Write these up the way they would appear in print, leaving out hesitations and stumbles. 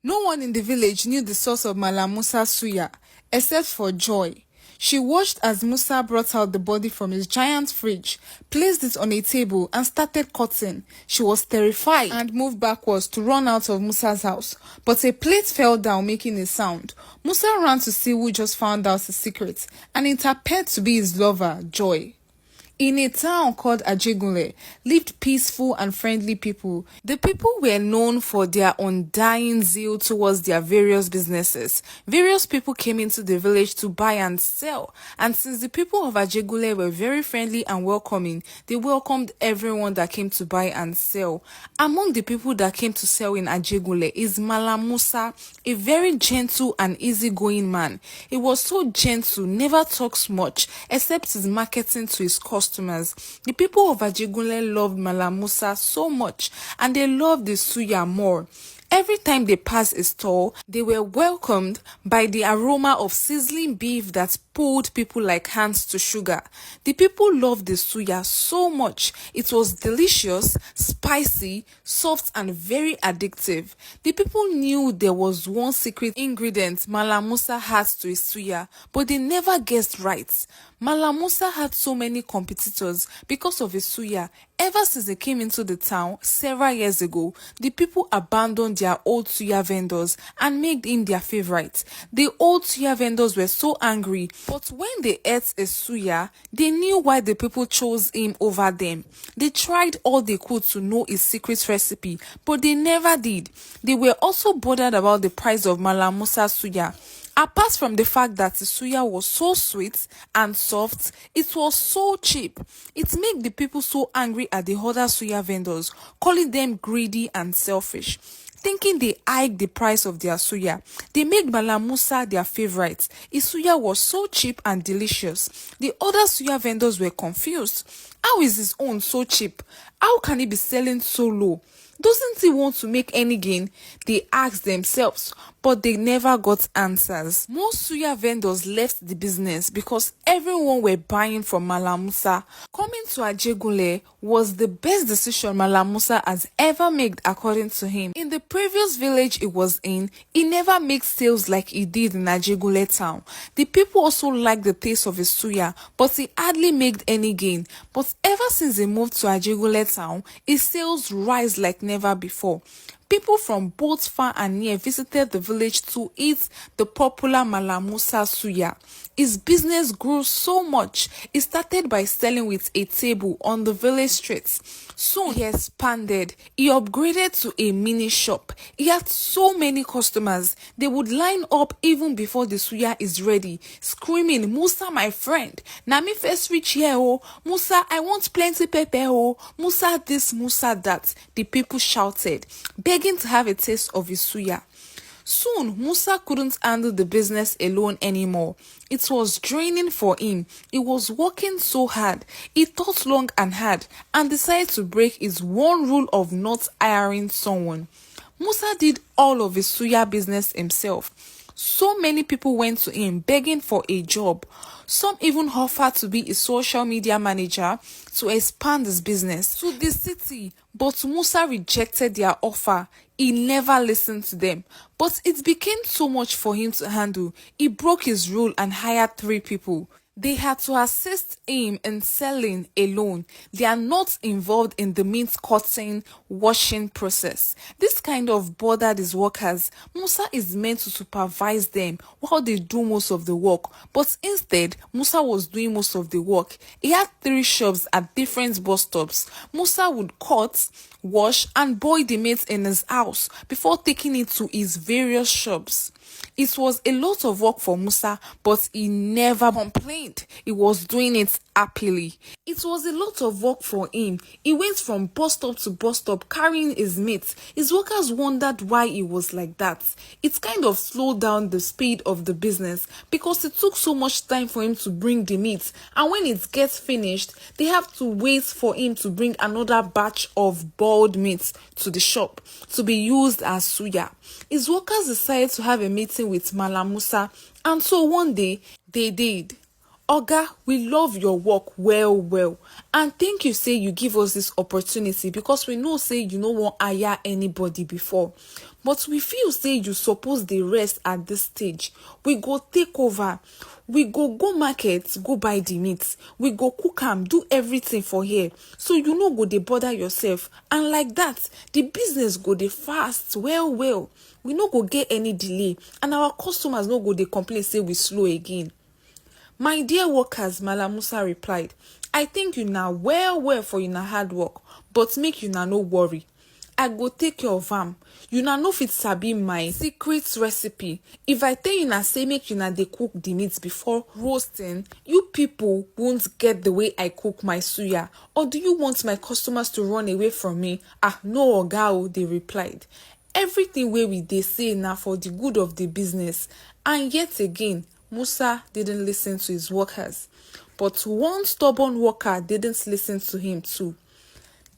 No one in the village knew the source of Malam Musa's suya, except for Joy. She watched as Musa brought out the body from his giant fridge, placed it on a table, and started cutting. She was terrified and moved backwards to run out of Musa's house, but a plate fell down, making a sound. Musa ran to see who just found out his secret, and it appeared to be his lover, Joy. In a town called Ajegunle lived peaceful and friendly people. The people were known for their undying zeal towards their various businesses. Various people came into the village to buy and sell, and since the people of Ajegunle were very friendly and welcoming, they welcomed everyone that came to buy and sell. Among the people that came to sell in Ajegunle is Malam Musa, a very gentle and easygoing man. He was so gentle, never talks much, except his marketing to his customers. The people of Ajegunle loved Malam Musa so much, and they loved the suya more. Every time they passed a stall, they were welcomed by the aroma of sizzling beef that pulled people like hands to sugar. The people loved the suya so much. It was delicious, spicy, soft, and very addictive. The people knew there was one secret ingredient Malam Musa had to his suya, but they never guessed right. Malam Musa had so many competitors because of his suya. Ever since they came into the town several years ago, the people abandoned their old suya vendors and made him their favorite. The old suya vendors were so angry, but when they ate a suya, they knew why the people chose him over them. They tried all they could to know his secret recipe, but they never did. They were also bothered about the price of Malam Musa's suya. Apart from the fact that the suya was so sweet and soft, it was so cheap. It made the people so angry at the other suya vendors, calling them greedy and selfish. Thinking they hiked the price of their suya, they made Malam Musa their favorite. His suya was so cheap and delicious. The other suya vendors were confused. How is his own so cheap? How can he be selling so low? Doesn't he want to make any gain? They asked themselves, but they never got answers. Most suya vendors left the business because everyone were buying from Malam Musa. Coming to Ajegunle was the best decision Malam Musa has ever made, according to him. In the previous village he was in, he never made sales like he did in Ajegunle town. The people also liked the taste of his suya, but he hardly made any gain. But ever since he moved to Ajegunle town, his sales rise like never before. People from both far and near visited the village to eat the popular Malam Musa suya. His business grew so much, he started by selling with a table on the village streets. Soon he expanded. He upgraded to a mini shop. He had so many customers. They would line up even before the suya is ready, screaming, "Musa, my friend, na me first reach here, oh. Musa, I want plenty pepper, oh. Musa this, Musa that." The people shouted, begging to have a taste of his suya. Soon, Musa couldn't handle the business alone anymore. It was draining for him. He was working so hard. He thought long and hard and decided to break his one rule of not hiring someone. Musa did all of his suya business himself. So many people went to him begging for a job. Some even offered to be a social media manager to expand his business to the city. But Musa rejected their offer. He never listened to them. But it became so much for him to handle. He broke his rule and hired 3 people. They had to assist him in selling alone. They are not involved in the meat cutting, washing process. This kind of bothered his workers. Musa is meant to supervise them while they do most of the work. But instead, Musa was doing most of the work. He had 3 shops at different bus stops. Musa would cut, wash, and boil the meat in his house before taking it to his various shops. It was a lot of work for Musa, but he never complained. He was doing it happily. It was a lot of work for him. He went from bus stop to bus stop carrying his meat. His workers wondered why he was like that. It kind of slowed down the speed of the business because it took so much time for him to bring the meat. And when it gets finished, they have to wait for him to bring another batch of boiled meat to the shop to be used as suya. His workers decided to have a meeting with Malam Musa, and so one day they did. Oga, we love your work well, and thank you say you give us this opportunity because we know say you no wan hire anybody before, but we feel say you suppose dey rest at this stage. We go take over, we go market go buy the meat, we go cook am, do everything for here, so you no go dey bother yourself, and like that the business go dey fast well. We no go get any delay, and our customers no go dey complain say we slow again. My dear workers, Malam Musa replied, I thank you now well for una hard work, but make una no worry. I go take care of am. Una no fit sabi my secret recipe. If I tell una say make una dey cook the meat before roasting, you people won't get the way I cook my suya. Or do you want my customers to run away from me? No, oga o, they replied. Everything wey we dey say na for the good of the business. And yet again, Musa didn't listen to his workers. But one stubborn worker didn't listen to him too.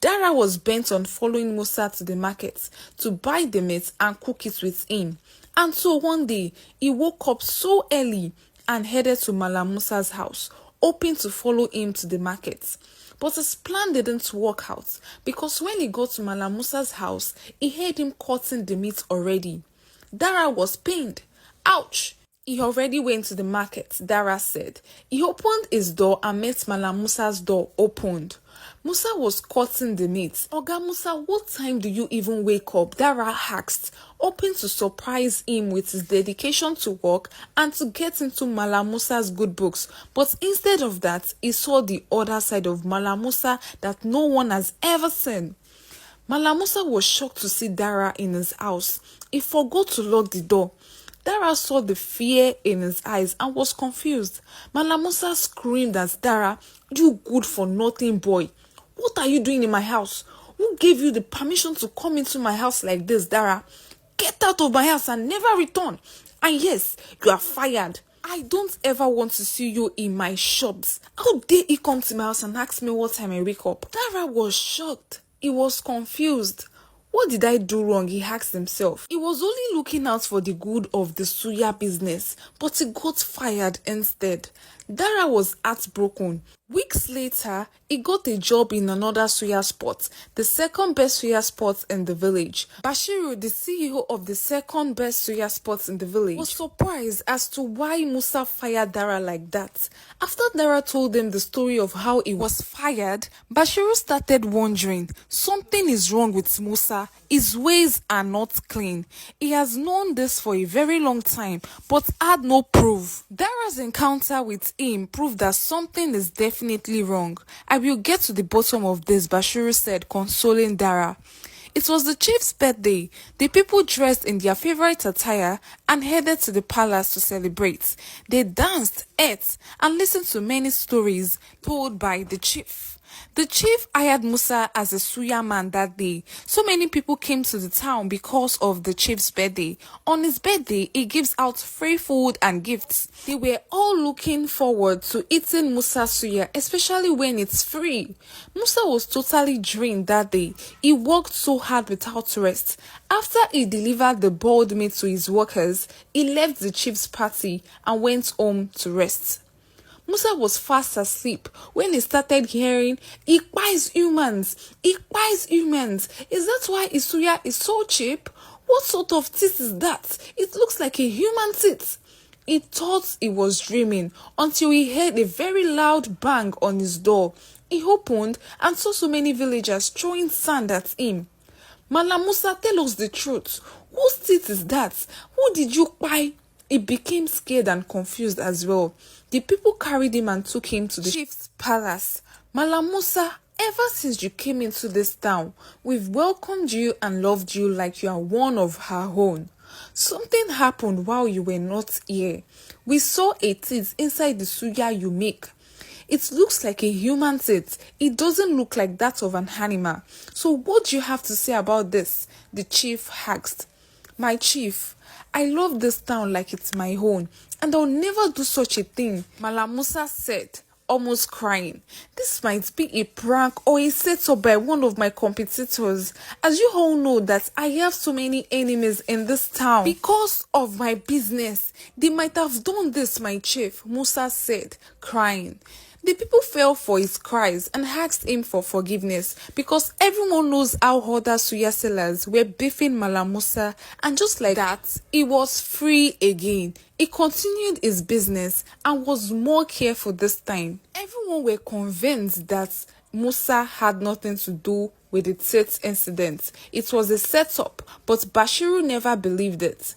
Dara was bent on following Musa to the market to buy the meat and cook it with him. And so one day, he woke up so early and headed to Malam Musa's house, hoping to follow him to the market. But his plan didn't work out because when he got to Malam Musa's house, he heard him cutting the meat already. Dara was pained. Ouch! He already went to the market, Dara said. He opened his door and met Malam Musa's door opened. Musa was cutting the meat. Oga Musa, what time do you even wake up? Dara asked, hoping to surprise him with his dedication to work and to get into Malam Musa's good books. But instead of that, he saw the other side of Malam Musa that no one has ever seen. Malam Musa was shocked to see Dara in his house. He forgot to lock the door. Dara saw the fear in his eyes and was confused. Malam Musa screamed at Dara, you good for nothing boy. What are you doing in my house? Who gave you the permission to come into my house like this, Dara? Get out of my house and never return. And yes, you are fired. I don't ever want to see you in my shops. How dare he come to my house and ask me what time I wake up? Dara was shocked. He was confused. What did I do wrong? He asked himself. He was only looking out for the good of the suya business, but he got fired instead. Dara was heartbroken. Weeks later, he got a job in another suya spot, the second best suya spot in the village. Bashiru, the CEO of the second best suya spot in the village, was surprised as to why Musa fired Dara like that. After Dara told him the story of how he was fired, Bashiru started wondering, something is wrong with Musa. His ways are not clean. He has known this for a very long time, but had no proof. Dara's encounter with him proved that something is definitely wrong. I will get to the bottom of this, Bashiru said, consoling Dara. It was the chief's birthday. The people dressed in their favorite attire and headed to the palace to celebrate. They danced, ate, and listened to many stories told by the chief. The chief hired Musa as a suya man that day. So many people came to the town because of the chief's birthday. On his birthday, he gives out free food and gifts. They were all looking forward to eating Musa's suya, especially when it's free. Musa was totally drained that day. He worked so hard without rest. After he delivered the boiled meat to his workers, he left the chief's party and went home to rest. Musa was fast asleep when he started hearing, he buys humans. Is that why Isuya is so cheap? What sort of teeth is that? It looks like a human teeth. He thought he was dreaming until he heard a very loud bang on his door. He opened and saw so many villagers throwing sand at him. Malam Musa, tell us the truth. Whose teeth is that? Who did you buy? He became scared and confused as well. The people carried him and took him to the chief's palace. Malam Musa, ever since you came into this town, we've welcomed you and loved you like you are one of our own. Something happened while you were not here. We saw a teeth inside the suya you make. It looks like a human teeth. It doesn't look like that of an animal. So what do you have to say about this? The chief asked. My chief, I love this town like it's my own, and I'll never do such a thing, Malam Musa said, almost crying. This might be a prank or a setup by one of my competitors. As you all know that I have so many enemies in this town. Because of my business, they might have done this, my chief, Musa said, crying. The people fell for his cries and asked him for forgiveness because everyone knows how other suya sellers were beefing Malam Musa, and just like that, he was free again. He continued his business and was more careful this time. Everyone were convinced that Musa had nothing to do with the Tate incident. It was a setup, but Bashiru never believed it.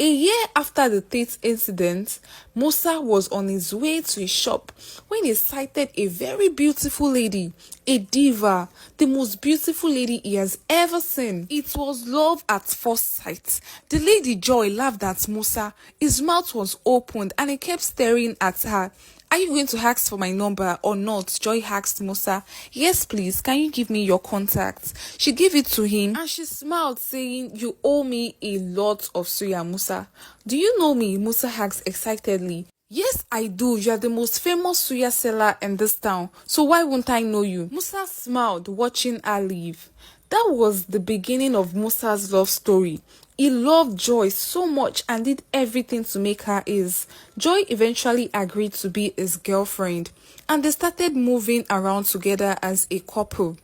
A year after the Tate incident, Musa was on his way to his shop when he sighted a very beautiful lady, a diva, the most beautiful lady he has ever seen. It was love at first sight. The lady Joy laughed at Musa. His mouth was opened and he kept staring at her. Are you going to ask for my number or not? Joy asked Musa. Yes, please. Can you give me your contact? She gave it to him and she smiled, saying, you owe me a lot of suya, Musa. Do you know me? Musa asked excitedly. Yes, I do. You are the most famous suya seller in this town. So why won't I know you? Musa smiled, watching her leave. That was the beginning of Musa's love story. He loved Joy so much and did everything to make her his. Joy eventually agreed to be his girlfriend, and they started moving around together as a couple.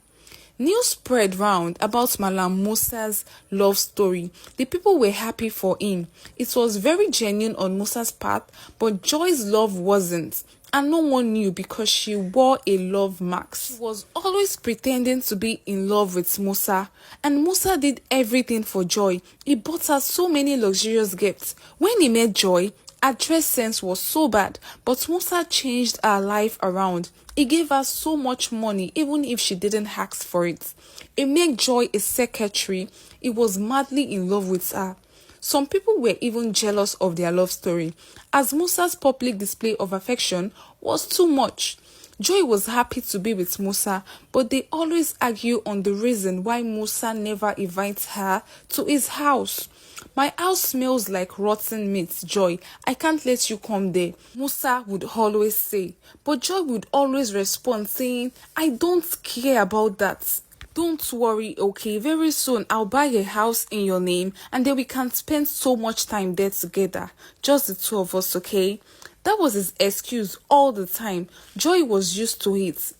News spread round about Malam Musa's love story. The people were happy for him. It was very genuine on Musa's part, but Joy's love wasn't. And no one knew because she wore a love mask. She was always pretending to be in love with Musa. And Musa did everything for Joy. He bought her so many luxurious gifts. When he met Joy, her dress sense was so bad, but Musa changed her life around. He gave her so much money even if she didn't ask for it. He made Joy a secretary. He was madly in love with her. Some people were even jealous of their love story, as Musa's public display of affection was too much. Joy was happy to be with Musa, but they always argue on the reason why Musa never invites her to his house. My house smells like rotten meat, Joy. I can't let you come there, Musa would always say. But Joy would always respond saying, I don't care about that. Don't worry, okay? Very soon I'll buy a house in your name and then we can spend so much time there together. Just the two of us, okay? That was his excuse all the time. Joy was used to it.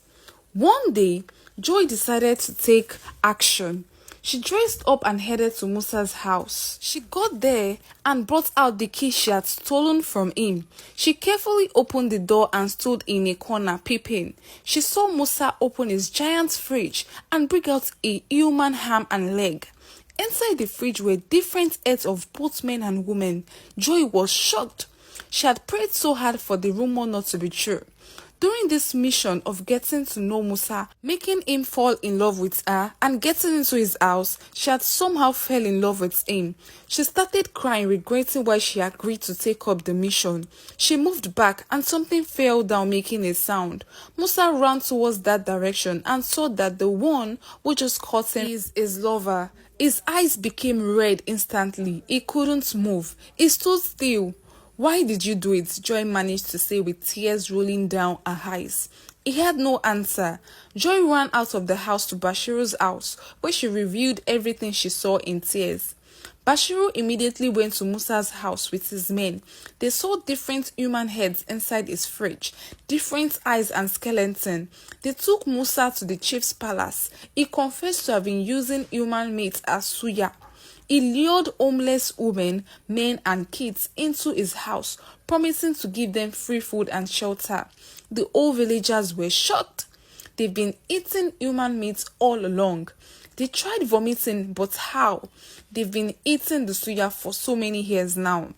One day, Joy decided to take action. She dressed up and headed to Musa's house. She got there and brought out the key she had stolen from him. She carefully opened the door and stood in a corner peeping. She saw Musa open his giant fridge and bring out a human ham and leg. Inside the fridge were different heads of both men and women. Joy was shocked. She had prayed so hard for the rumor not to be true. During this mission of getting to know Musa, making him fall in love with her, and getting into his house, she had somehow fell in love with him. She started crying, regretting why she agreed to take up the mission. She moved back and something fell down, making a sound. Musa ran towards that direction and saw that the one who just caught him is his lover. His eyes became red instantly. He couldn't move. He stood still. Why did you do it? Joy managed to say with tears rolling down her eyes. He had no answer. Joy ran out of the house to Bashiru's house, where she revealed everything she saw in tears. Bashiru immediately went to Musa's house with his men. They saw different human heads inside his fridge, different eyes and skeleton. They took Musa to the chief's palace. He confessed to have been using human meat as suya. He lured homeless women, men and kids into his house, promising to give them free food and shelter. The old villagers were shocked. They've been eating human meat all along. They tried vomiting, but how? They've been eating the suya for so many years now.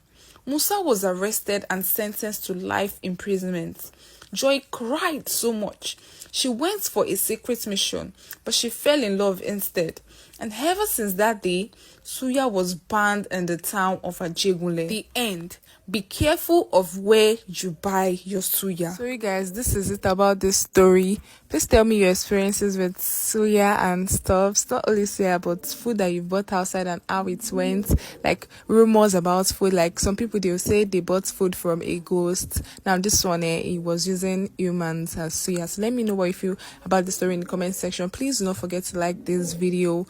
Musa was arrested and sentenced to life imprisonment. Joy cried so much. She went for a secret mission, but she fell in love instead. And ever since that day, suya was banned in the town of Ajegunle. The end. Be careful of where you buy your suya. Sorry guys, this is it about this story. Please tell me your experiences with suya and stuff. Not only suya, but food that you bought outside and how it went. Like rumors about food. Like some people, they'll say they bought food from a ghost. Now this one, it was using humans as suya. So let me know what you feel about the story in the comment section. Please do not forget to like this video.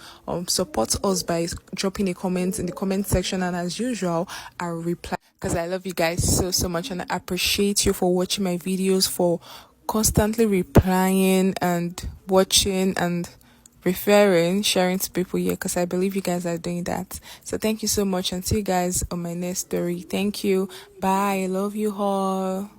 Support us by dropping a comment in the comment section, and as usual, I'll reply because I love you guys so much, and I appreciate you for watching my videos, for constantly replying and watching and referring, sharing to people here, because I believe you guys are doing that. So thank you so much, and see you guys on my next story. Thank you. Bye. I love you all.